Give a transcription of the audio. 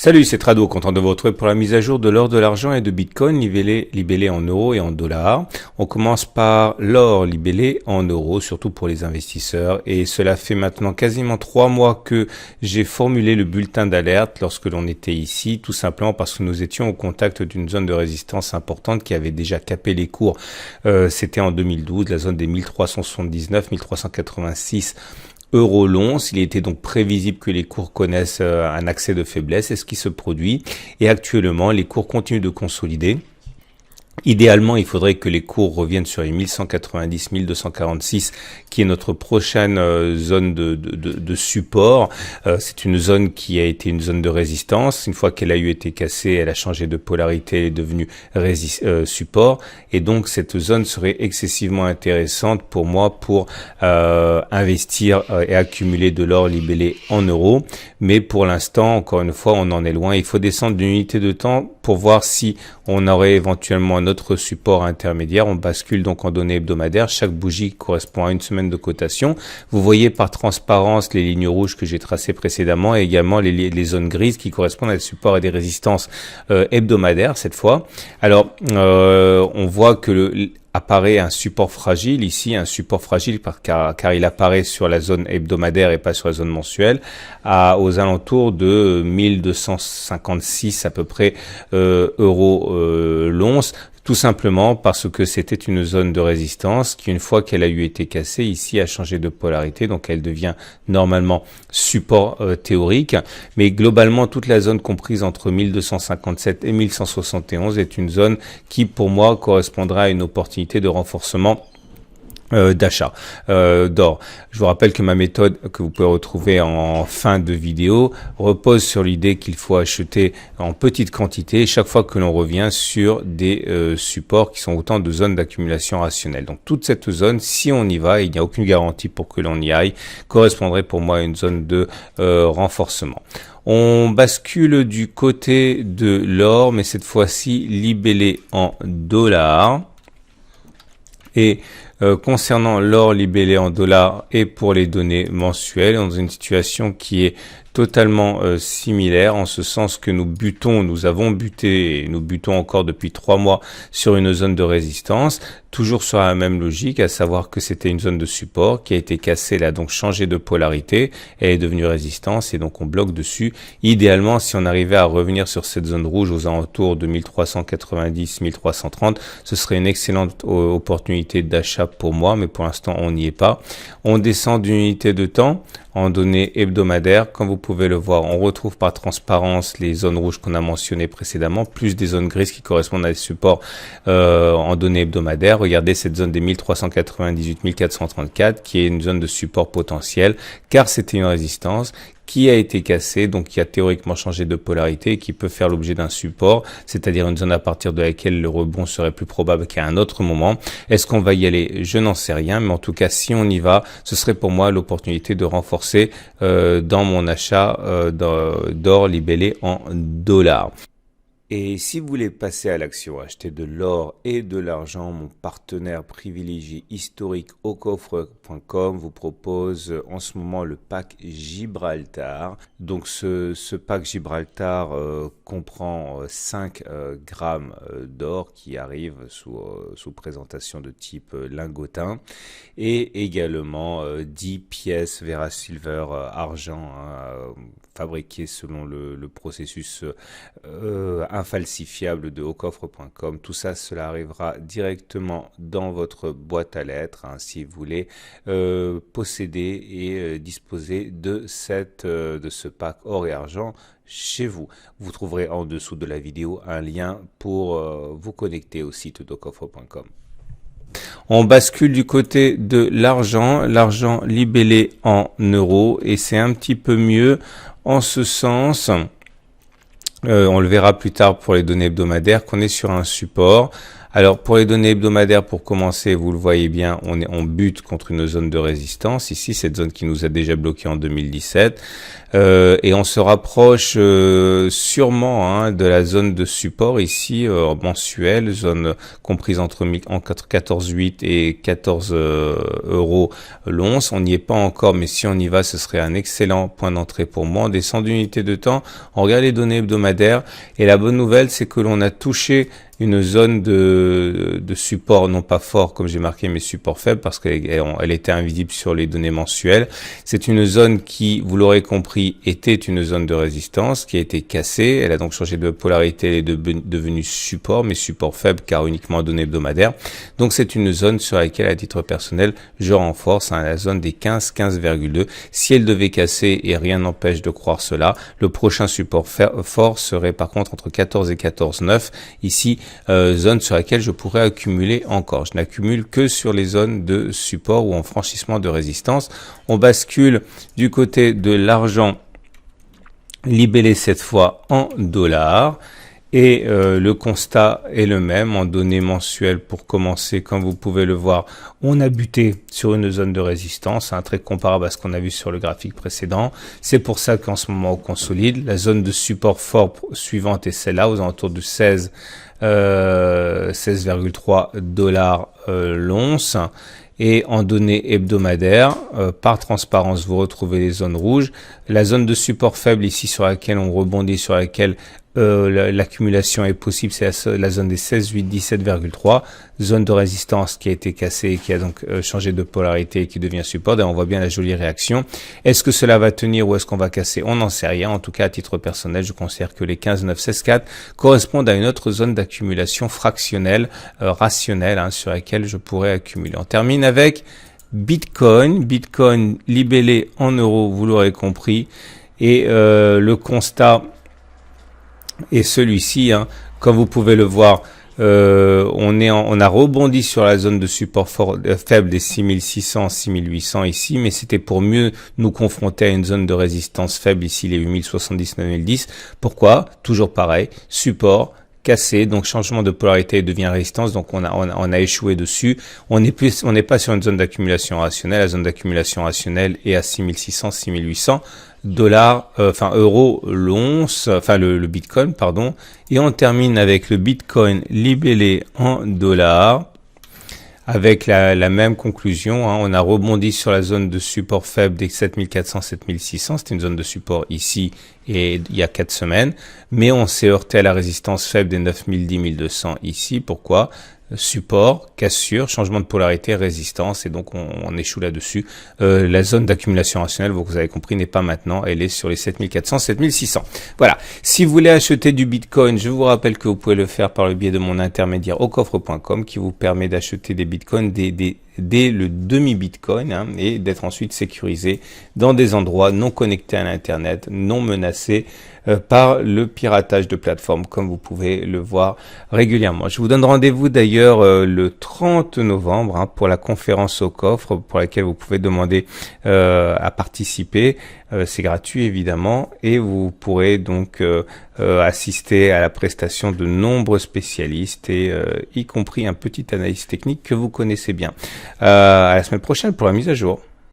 Salut, c'est Trado, content de vous retrouver pour la mise à jour de l'or, de l'argent et de Bitcoin libellé en euros et en dollars. On commence par l'or libellé en euros, surtout pour les investisseurs. Et cela fait maintenant quasiment 3 mois que j'ai formulé le bulletin d'alerte lorsque l'on était ici, tout simplement parce que nous étions au contact d'une zone de résistance importante qui avait déjà capé les cours. C'était en 2012, la zone des 1379, 1386 euros l'once. Il était donc prévisible que les cours connaissent un accès de faiblesse, c'est ce qui se produit. Et actuellement, les cours continuent de consolider. Idéalement, il faudrait que les cours reviennent sur les 1190, 1246, qui est notre prochaine zone de support. C'est une zone qui a été une zone de résistance. Une fois qu'elle a été cassée, elle a changé de polarité, elle est devenue support. Et donc, cette zone serait excessivement intéressante pour moi pour investir et accumuler de l'or libellé en euros. Mais pour l'instant, encore une fois, on en est loin. Il faut descendre d'une unité de temps pour voir si on aurait éventuellement un autre support intermédiaire. On bascule donc en données hebdomadaires. Chaque bougie correspond à une semaine de cotation. Vous voyez par transparence les lignes rouges que j'ai tracées précédemment et également les zones grises qui correspondent à des supports et des résistances hebdomadaires cette fois. Alors, on voit que apparaît un support fragile ici, un support fragile car il apparaît sur la zone hebdomadaire et pas sur la zone mensuelle, aux alentours de 1256 à peu près euros l'once. Tout simplement parce que c'était une zone de résistance qui, une fois qu'elle a été cassée, ici a changé de polarité, donc elle devient normalement support théorique. Mais globalement, toute la zone comprise entre 1257 et 1171 est une zone qui, pour moi, correspondra à une opportunité de renforcement d'achat d'or. Je vous rappelle que ma méthode que vous pouvez retrouver en fin de vidéo repose sur l'idée qu'il faut acheter en petite quantité chaque fois que l'on revient sur des supports qui sont autant de zones d'accumulation rationnelle. Donc toute cette zone, si on y va, il n'y a aucune garantie pour que l'on y aille, correspondrait pour moi à une zone de renforcement. On bascule du côté de l'or, mais cette fois-ci libellé en dollars. Et concernant l'or libellé en dollars et pour les données mensuelles, dans une situation qui est totalement similaire, en ce sens que nous avons buté et nous butons encore depuis 3 mois sur une zone de résistance, toujours sur la même logique, à savoir que c'était une zone de support qui a été cassée, elle a donc changé de polarité, elle est devenue résistance et donc on bloque dessus. Idéalement, si on arrivait à revenir sur cette zone rouge aux alentours de 1390, 1330, ce serait une excellente opportunité d'achat pour moi, mais pour l'instant on n'y est pas. On descend d'une unité de temps en données hebdomadaires. Comme vous pouvez le voir, on retrouve par transparence les zones rouges qu'on a mentionnées précédemment, plus des zones grises qui correspondent à des supports en données hebdomadaires. Regardez cette zone des 1398, 1434 qui est une zone de support potentiel, car c'était une résistance qui a été cassée, donc qui a théoriquement changé de polarité et qui peut faire l'objet d'un support, c'est-à-dire une zone à partir de laquelle le rebond serait plus probable qu'à un autre moment. Est-ce qu'on va y aller? Je n'en sais rien, mais en tout cas, si on y va, ce serait pour moi l'opportunité de renforcer dans mon achat d'or libellé en dollars. Et si vous voulez passer à l'action, acheter de l'or et de l'argent, mon partenaire privilégié historique aucoffre.com vous propose en ce moment le pack Gibraltar. Donc ce pack Gibraltar comprend 5 grammes d'or qui arrivent sous présentation de type lingotin et également 10 pièces Vera Silver argent fabriquées selon le processus infalsifiable de aucoffre.com. Tout ça, cela arrivera directement dans votre boîte à lettres si vous voulez posséder et disposer de ce pack or et argent chez vous. Vous trouverez en dessous de la vidéo un lien pour vous connecter au site d'aucoffre.com. On bascule du côté de l'argent libellé en euros et c'est un petit peu mieux en ce sens. On le verra plus tard pour les données hebdomadaires qu'on est sur un support Alors pour les données hebdomadaires, pour commencer, vous le voyez bien, on bute contre une zone de résistance. Ici, cette zone qui nous a déjà bloqué en 2017. Et on se rapproche sûrement de la zone de support ici, mensuelle, zone comprise entre 14,8 et 14 euros l'once. On n'y est pas encore, mais si on y va, ce serait un excellent point d'entrée pour moi. On descend d'unité de temps, on regarde les données hebdomadaires, et la bonne nouvelle, c'est que l'on a touché une zone de support, non pas fort comme j'ai marqué, mais support faible, parce qu'elle était invisible sur les données mensuelles. C'est une zone qui, vous l'aurez compris, était une zone de résistance, qui a été cassée. Elle a donc changé de polarité, elle est devenue support, mais support faible car uniquement en données hebdomadaires. Donc c'est une zone sur laquelle, à titre personnel, je renforce la zone des 15,2. Si elle devait casser, et rien n'empêche de croire cela, le prochain support fort serait par contre entre 14 et 14,9. Ici, zone sur laquelle je pourrais accumuler encore. Je n'accumule que sur les zones de support ou en franchissement de résistance. On bascule du côté de l'argent libellé cette fois en dollars. Et le constat est le même en données mensuelles pour commencer. Comme vous pouvez le voir, on a buté sur une zone de résistance, très comparable à ce qu'on a vu sur le graphique précédent. C'est pour ça qu'en ce moment on consolide. La zone de support fort suivante est celle-là, aux alentours de 16,3 dollars l'once. Et en données hebdomadaires, par transparence, vous retrouvez les zones rouges. La zone de support faible ici sur laquelle on rebondit, sur laquelle l'accumulation est possible, c'est la zone des 16,8, 17,3. Zone de résistance qui a été cassée et qui a donc changé de polarité et qui devient support. Et on voit bien la jolie réaction. Est-ce que cela va tenir ou est-ce qu'on va casser? On n'en sait rien. En tout cas, à titre personnel, je considère que les 15,9, 16,4 correspondent à une autre zone d'accumulation fractionnelle, rationnelle, sur laquelle je pourrais accumuler. On termine avec Bitcoin. Bitcoin libellé en euros, vous l'aurez compris. Et le constat est celui-ci. Comme vous pouvez le voir, on a rebondi sur la zone de support faible des 6600, 6800 ici, mais c'était pour mieux nous confronter à une zone de résistance faible ici, les 8070, 9010. Pourquoi? Toujours pareil, support cassé, donc changement de polarité devient résistance, donc on a échoué dessus. On n'est pas sur une zone d'accumulation rationnelle. La zone d'accumulation rationnelle est à 6600, 6800 dollars, euros l'once, le Bitcoin, pardon. Et on termine avec le Bitcoin libellé en dollars, avec la même conclusion. On a rebondi sur la zone de support faible des 7400, 7600. C'était une zone de support ici et il y a 4 semaines. Mais on s'est heurté à la résistance faible des 9000, 10 200 ici. Pourquoi? Support, cassure, changement de polarité, résistance, et donc on échoue là-dessus. La zone d'accumulation rationnelle, vous avez compris, n'est pas maintenant, elle est sur les 7400, 7600. Voilà. Si vous voulez acheter du Bitcoin, je vous rappelle que vous pouvez le faire par le biais de mon intermédiaire aucoffre.com qui vous permet d'acheter des Bitcoins dès le demi-Bitcoin et d'être ensuite sécurisé dans des endroits non connectés à l'Internet, non menacés par le piratage de plateformes, comme vous pouvez le voir régulièrement. Je vous donne rendez-vous d'ailleurs le 30 novembre pour la conférence au coffre, pour laquelle vous pouvez demander à participer. C'est gratuit évidemment, et vous pourrez donc assister à la prestation de nombreux spécialistes, et y compris un petit analyste technique que vous connaissez bien. À la semaine prochaine pour la mise à jour.